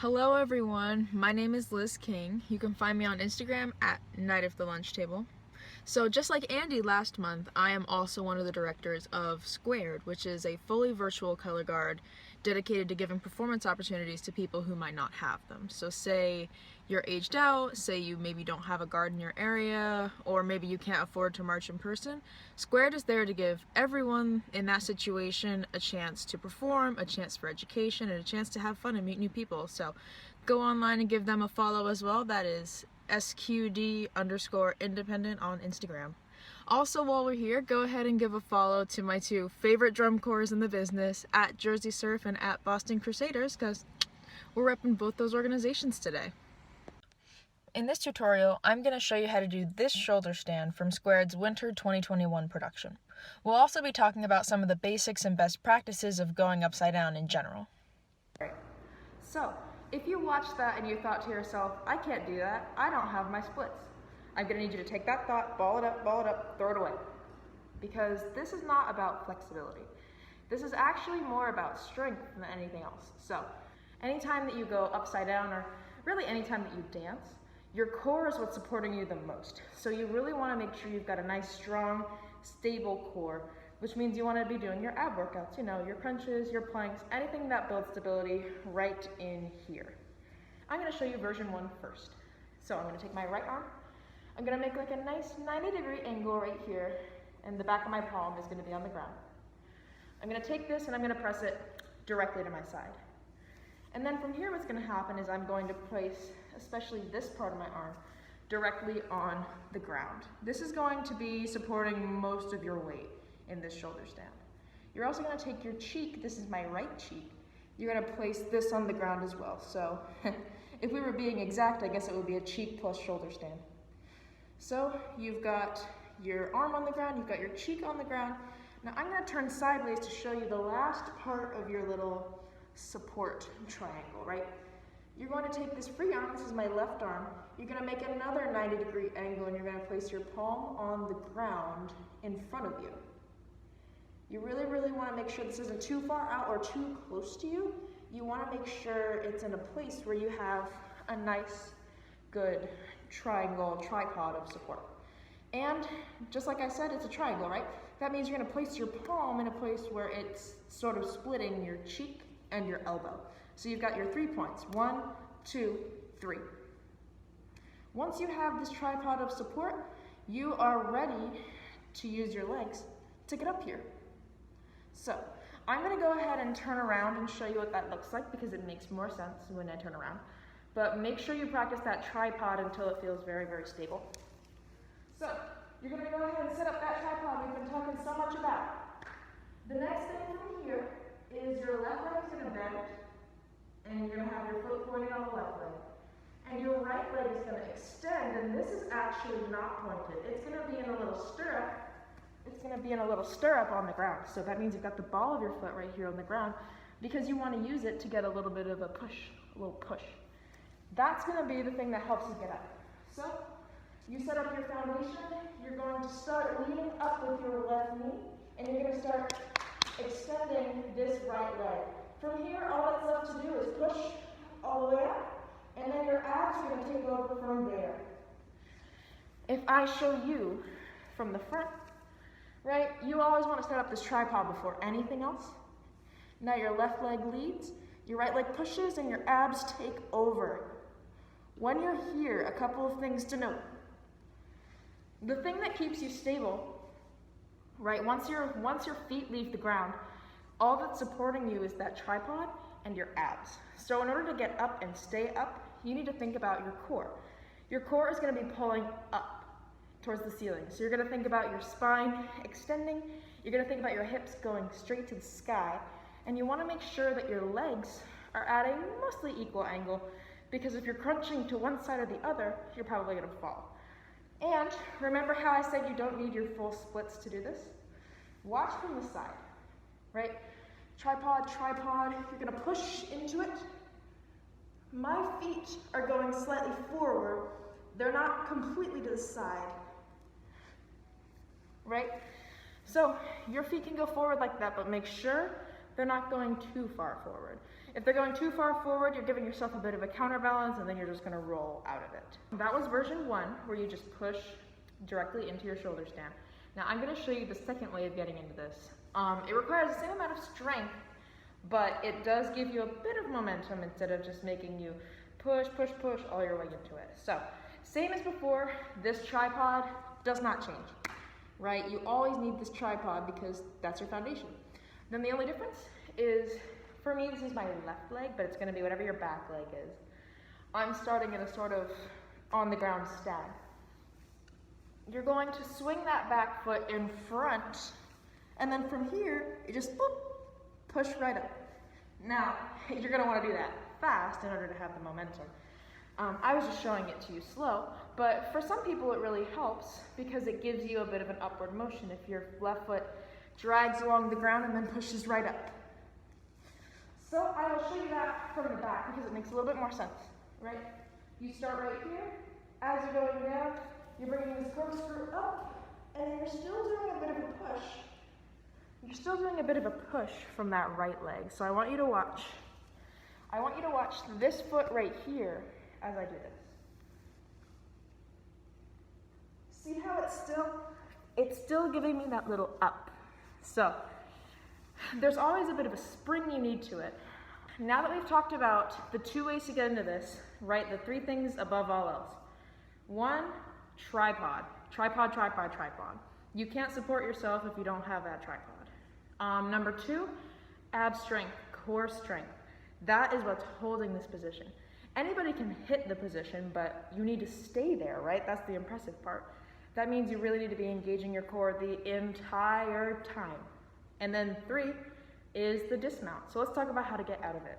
Hello everyone, my name is Liz King. You can find me on Instagram at Night of the Lunch Table. So just like Andy last month, I am also one of the directors of Squared, which is a fully virtual color guard dedicated to giving performance opportunities to people who might not have them. So say you're aged out, say you maybe don't have a guard in your area, or maybe you can't afford to march in person. Squared is there to give everyone in that situation a chance to perform, a chance for education, and a chance to have fun and meet new people. So go online and give them a follow as well. That is SQD_independent on Instagram. Also, while we're here, go ahead and give a follow to my two favorite drum corps in the business, at Jersey Surf and at Boston Crusaders, because we're repping both those organizations today. In this tutorial, I'm going to show you how to do this shoulder stand from Squared's Winter 2021 production. We'll also be talking about some of the basics and best practices of going upside down in general. So, if you watched that and you thought to yourself, I can't do that, I don't have my splits. I'm going to need you to take that thought, ball it up, throw it away. Because this is not about flexibility. This is actually more about strength than anything else. So, anytime that you go upside down, or really anytime that you dance, your core is what's supporting you the most. So you really want to make sure you've got a nice, strong, stable core, which means you want to be doing your ab workouts, your crunches, your planks, anything that builds stability right in here. I'm going to show you version 1 first. So I'm going to take my right arm, I'm going to make like a nice 90-degree angle right here, and the back of my palm is going to be on the ground. I'm going to take this and I'm going to press it directly to my side. And then from here what's going to happen is I'm going to place, especially this part of my arm, directly on the ground. This is going to be supporting most of your weight in this shoulder stand. You're also going to take your cheek, this is my right cheek, you're going to place this on the ground as well. So if we were being exact, I guess it would be a cheek plus shoulder stand. So you've got your arm on the ground, you've got your cheek on the ground. Now I'm going to turn sideways to show you the last part of your little support triangle, right? You're going to take this free arm, this is my left arm, you're going to make another 90-degree angle and you're going to place your palm on the ground in front of you. You really want to make sure this isn't too far out or too close to you. You want to make sure it's in a place where you have a nice, good triangle, tripod of support. And just like I said, it's a triangle, right? That means you're going to place your palm in a place where it's sort of splitting your cheek and your elbow. So you've got your 3 points, 1, 2, 3. Once you have this tripod of support, you are ready to use your legs to get up here. So I'm going to go ahead and turn around and show you what that looks like because it makes more sense when I turn around. But make sure you practice that tripod until it feels very stable. So you're going to go ahead and set up that tripod we've been talking so much about. The next thing from here is your left leg is going to bend, and you're going to have your foot pointed on the left leg. And your right leg is going to extend, and this is actually not pointed. It's going to be in a little stirrup. It's going to be in a little stirrup on the ground. So that means you've got the ball of your foot right here on the ground because you want to use it to get a little bit of a push, a little push. That's going to be the thing that helps you get up. So you set up your foundation. You're going to start leaning up with your left knee, and you're going to start extending this right leg. From here, all that's left to do is push all the way up, and then your abs are going to take over from there. If I show you from the front, right, you always want to set up this tripod before anything else. Now your left leg leads, your right leg pushes, and your abs take over. When you're here, a couple of things to note. The thing that keeps you stable, right, once your feet leave the ground, all that's supporting you is that tripod and your abs. So in order to get up and stay up, you need to think about your core. Your core is going to be pulling up towards the ceiling. So you're going to think about your spine extending, you're going to think about your hips going straight to the sky, and you want to make sure that your legs are at a mostly equal angle, because if you're crunching to one side or the other, you're probably going to fall. And remember how I said you don't need your full splits to do this? Watch from the side, right? Tripod, you're going to push into it. My feet are going slightly forward. They're not completely to the side, right? So your feet can go forward like that, but make sure they're not going too far forward. If they're going too far forward, you're giving yourself a bit of a counterbalance and then you're just gonna roll out of it. That was version 1, where you just push directly into your shoulder stand. Now I'm gonna show you the second way of getting into this. It requires the same amount of strength, but it does give you a bit of momentum instead of just making you push, push, push all your way into it. So, same as before, this tripod does not change, right? You always need this tripod because that's your foundation. Then the only difference is, for me, this is my left leg, but it's gonna be whatever your back leg is. I'm starting in a sort of on the ground stag. You're going to swing that back foot in front, and then from here, you just boop, push right up. Now, you're gonna wanna do that fast in order to have the momentum. I was just showing it to you slow, but for some people it really helps because it gives you a bit of an upward motion if your left foot drags along the ground and then pushes right up. So I will show you that from the back because it makes a little bit more sense, right? You start right here. As you're going down, you're bringing this corkscrew up, and you're still doing a bit of a push. You're still doing a bit of a push from that right leg. So I want you to watch. I want you to watch this foot right here as I do this. See how it's still giving me that little up. So there's always a bit of a spring you need to it. Now that we've talked about the 2 ways to get into this, right, the 3 things above all else. 1, tripod. Tripod, tripod, tripod. You can't support yourself if you don't have that tripod. Number 2, ab strength, core strength. That is what's holding this position. Anybody can hit the position, but you need to stay there, right? That's the impressive part. That means you really need to be engaging your core the entire time. And then 3 is the dismount. So let's talk about how to get out of it.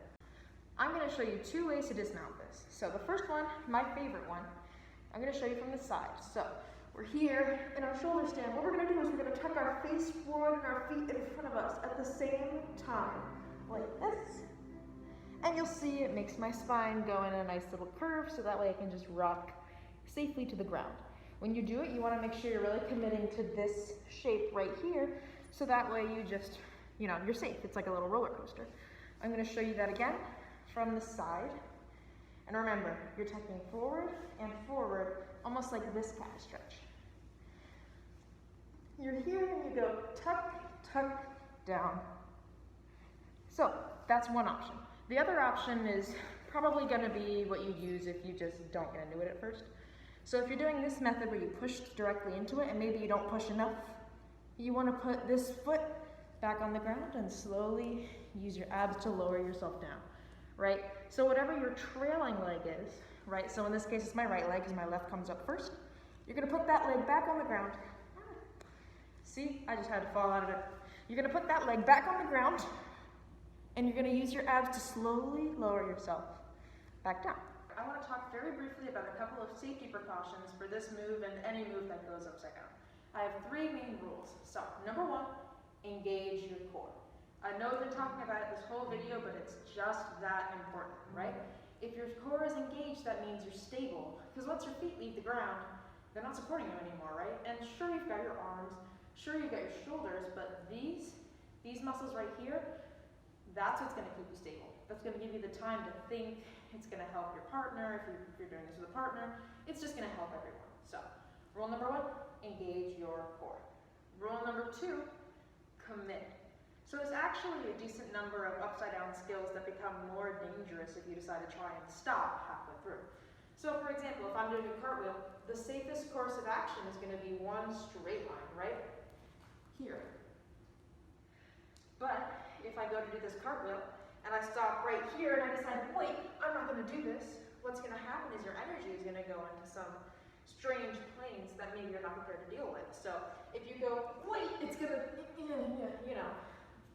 I'm gonna show you 2 ways to dismount this. So the first one, my favorite one, I'm gonna show you from the side. So we're here in our shoulder stand. What we're gonna do is we're gonna tuck our face forward and our feet in front of us at the same time, like this. And you'll see it makes my spine go in a nice little curve so that way I can just rock safely to the ground. When you do it, you wanna make sure you're really committing to this shape right here so that way you just, you're safe. It's like a little roller coaster. I'm gonna show you that again from the side. And remember, you're tucking forward and forward, almost like this kind of stretch. You're here and you go tuck, tuck, down. So that's one option. The other option is probably gonna be what you use if you just don't get into it at first. So if you're doing this method where you push directly into it and maybe you don't push enough, you wanna put this foot back on the ground and slowly use your abs to lower yourself down, right? So whatever your trailing leg is, right? So in this case, it's my right leg because my left comes up first. You're gonna put that leg back on the ground. See, I just had to fall out of it. You're gonna put that leg back on the ground and you're gonna use your abs to slowly lower yourself back down. I wanna talk very briefly about a couple of safety precautions for this move and any move that goes upside down. I have 3 main rules. So, number 1, engage your core. I know I've been talking about it this whole video, but it's just that important, right? If your core is engaged, that means you're stable. Because once your feet leave the ground, they're not supporting you anymore, right? And sure, you've got your arms, sure, you've got your shoulders, but these muscles right here, that's what's gonna keep you stable. That's gonna give you the time to think. It's gonna help your partner. If you're doing this with a partner, it's just gonna help everyone. So, rule number 1, engage your core. Rule number 2, commit. So there's actually a decent number of upside down skills that become more dangerous if you decide to try and stop halfway through. So for example, if I'm doing a cartwheel, the safest course of action is gonna be one straight line, right? Here. But if I go to do this cartwheel, and I stop right here and I decide, wait, I'm not gonna do this, what's gonna happen is your energy is gonna go into some strange planes that maybe you're not prepared to deal with. So if you go, wait, it's gonna,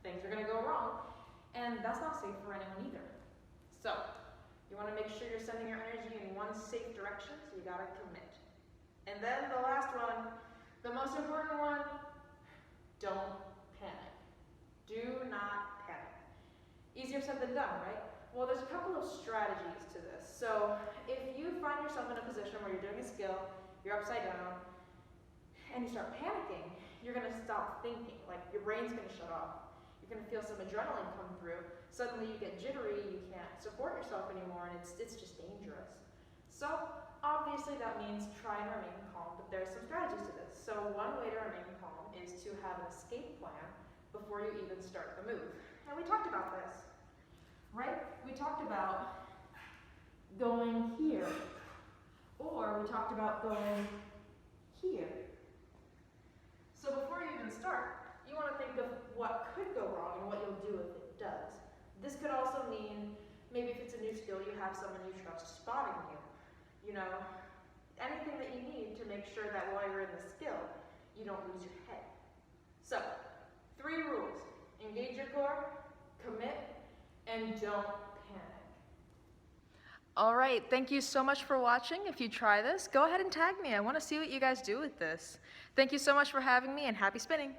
things are gonna go wrong, and that's not safe for anyone either. So you wanna make sure you're sending your energy in one safe direction, so you gotta commit. And then the last one, the most important one, don't panic. Do not panic. Easier said than done, right? Well, there's a couple of strategies to this. So if you find yourself in a position where you're doing a skill, you're upside down, and you start panicking, you're gonna stop thinking, like your brain's gonna shut off. You're You're going to feel some adrenaline come through. Suddenly you get jittery, you can't support yourself anymore, and it's just dangerous. So obviously that means try and remain calm, but there's some strategies to this. So one way to remain calm is to have an escape plan before you even start the move. And we talked about this, right? We talked about going here, or we talked about going here. So before you even start, you want to think of what could go wrong and what you'll do if it does. This could also mean, maybe if it's a new skill, you have someone you trust spotting you. You know, anything that you need to make sure that while you're in the skill, you don't lose your head. So, 3 rules. Engage your core, commit, and don't panic. All right, thank you so much for watching. If you try this, go ahead and tag me. I want to see what you guys do with this. Thank you so much for having me, and happy spinning.